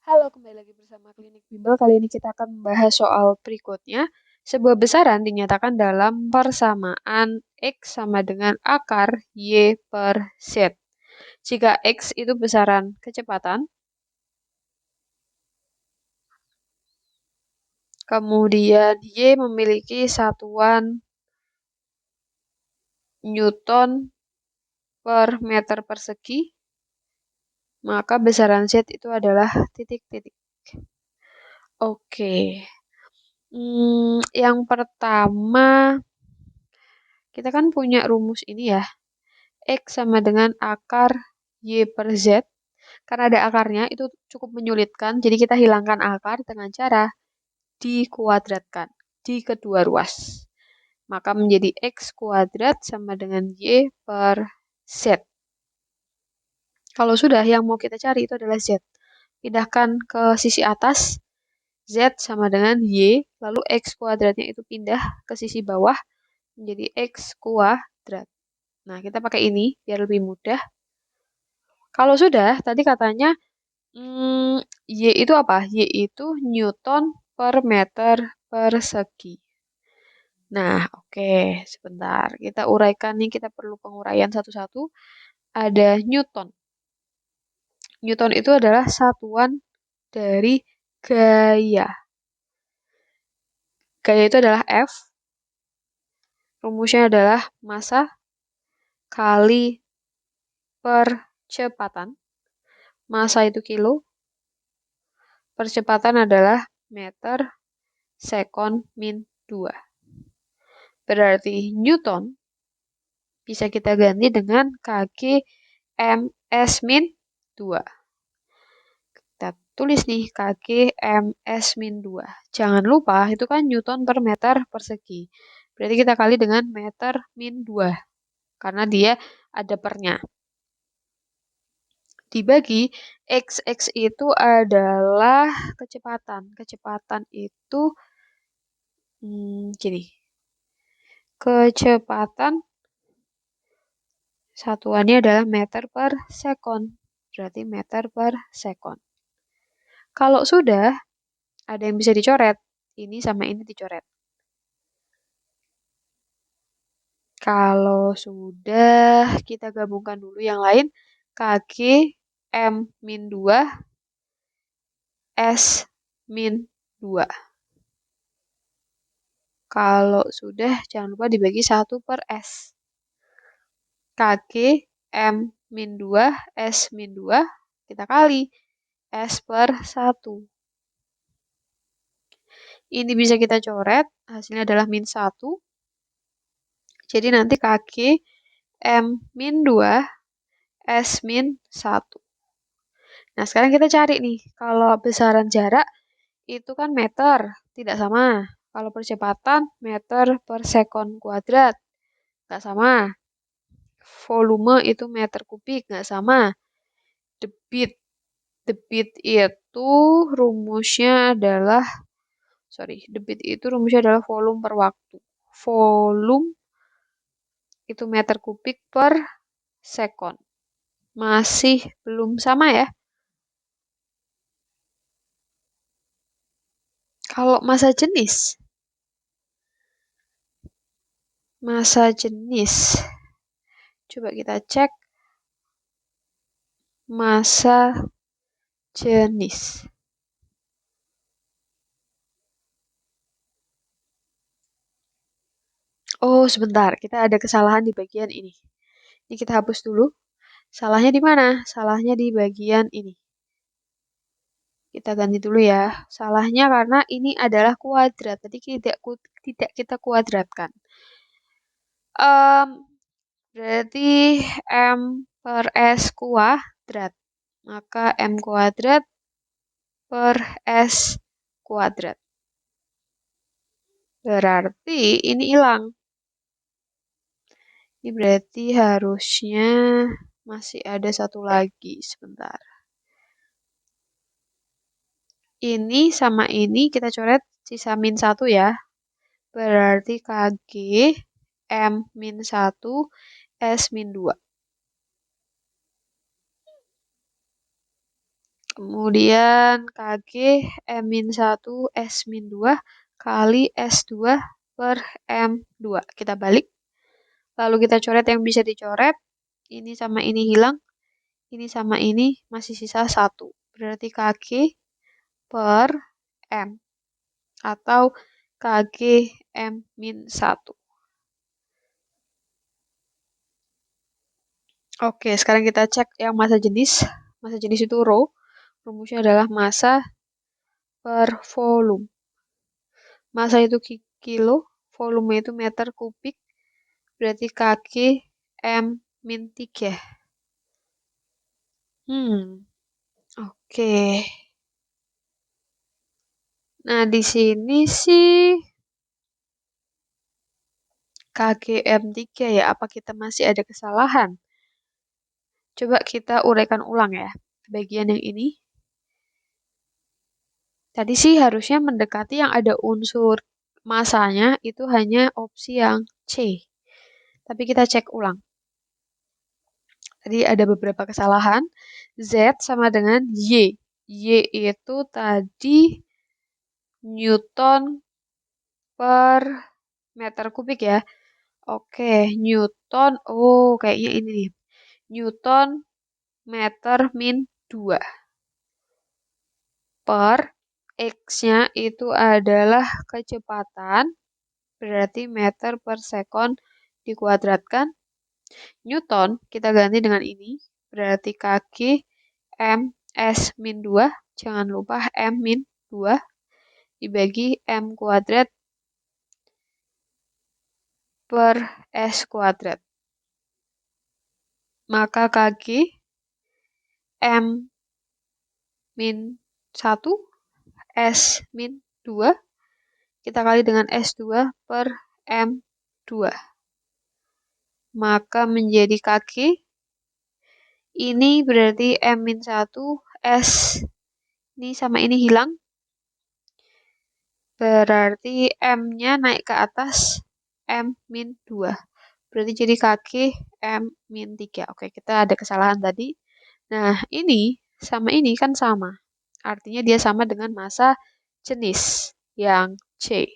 Halo, kembali lagi bersama Klinik Bimbel. Kali ini kita akan membahas soal berikutnya. Sebuah besaran dinyatakan dalam persamaan X sama dengan akar Y per Z. Jika X itu besaran kecepatan, kemudian Y memiliki satuan Newton per meter persegi, maka besaran Z itu adalah titik-titik. Oke. Yang pertama, kita kan punya rumus ini ya. X sama dengan akar Y per Z. Karena ada akarnya, itu cukup menyulitkan. Jadi kita hilangkan akar dengan cara dikuadratkan di kedua ruas. Maka menjadi X kuadrat sama dengan Y per Z. Kalau sudah, yang mau kita cari itu adalah Z. Pindahkan ke sisi atas. Z sama dengan Y. Lalu X kuadratnya itu pindah ke sisi bawah. Menjadi X kuadrat. Nah, kita pakai ini biar lebih mudah. Kalau sudah, tadi katanya Y itu apa? Y itu Newton per meter persegi. Nah, oke, sebentar. Kita uraikan nih, kita perlu penguraian satu-satu. Ada Newton. Newton itu adalah satuan dari gaya. Gaya itu adalah F. Rumusnya adalah massa kali percepatan. Massa itu kilo. Percepatan adalah meter sekon min 2. Berarti Newton bisa kita ganti dengan kg ms min 2. Kita tulis nih kg ms min 2. Jangan lupa itu kan Newton per meter persegi. Berarti kita kali dengan meter min 2. Karena dia ada pernya. Dibagi x itu adalah kecepatan. Kecepatan itu gini. Kecepatan satuannya adalah meter per sekon. Berarti meter per sekon. Kalau sudah, ada yang bisa dicoret. Ini sama ini dicoret. Kalau sudah, kita gabungkan dulu yang lain. Kg M min 2 S min 2. Kalau sudah, jangan lupa dibagi 1 per S. Kg M min 2 S min 2, kita kali S per 1. Ini bisa kita coret, hasilnya adalah min 1. Jadi nanti Kg M min 2 S min 1. Nah, sekarang kita cari nih, kalau besaran jarak itu kan meter, tidak sama. Kalau percepatan, meter per sekon kuadrat, nggak sama. Volume itu meter kubik, nggak sama. Debit itu rumusnya adalah, debit itu rumusnya adalah volume per waktu. Volume itu meter kubik per sekon. Masih belum sama ya. Kalau massa jenis, coba kita cek massa jenis. Oh, sebentar, kita ada kesalahan di bagian ini. Ini kita hapus dulu. Salahnya di mana? Salahnya di bagian ini. Kita ganti dulu ya. Salahnya karena ini adalah kuadrat. Tadi tidak kita kuadratkan. Berarti M per S kuadrat. Maka M kuadrat per S kuadrat. Berarti ini hilang. Ini berarti harusnya masih ada satu lagi. Sebentar. Ini sama ini kita coret sisa min 1 ya. Berarti Kg M min 1 S min 2. Kemudian KG M-1 S-2 kali S2 per M2. Kita balik. Lalu kita coret yang bisa dicoret. Ini sama ini hilang. Ini sama ini masih sisa 1. Berarti KG per M. Atau KG M-1. Oke, sekarang kita cek yang massa jenis. Massa jenis itu rho. Rumusnya adalah massa per volume. Massa itu kilo, volume itu meter kubik. Berarti KG M-3. Oke. Nah, di sini sih KG M3 ya. Apa kita masih ada kesalahan? Coba kita uraikan ulang ya. Bagian yang ini. Tadi sih harusnya mendekati yang ada unsur massanya itu hanya opsi yang C. Tapi kita cek ulang. Tadi ada beberapa kesalahan. Z sama dengan Y. Y itu tadi Newton per meter kubik ya. Oke, Newton. Oh, kayaknya ini nih. Newton meter min 2. Per X-nya itu adalah kecepatan. Berarti meter per sekon dikuadratkan. Newton kita ganti dengan ini. Berarti kaki M S min 2. Jangan lupa M min 2 dibagi M kuadrat per S kuadrat. Maka kaki M min 1 S min 2 kita kali dengan S2 per M2. Maka menjadi kaki ini berarti M-1 S ini sama ini hilang. Berarti M-nya naik ke atas M-2. Berarti jadi kaki M-3. Oke, kita ada kesalahan tadi. Nah, ini sama ini kan sama. Artinya dia sama dengan massa jenis yang C.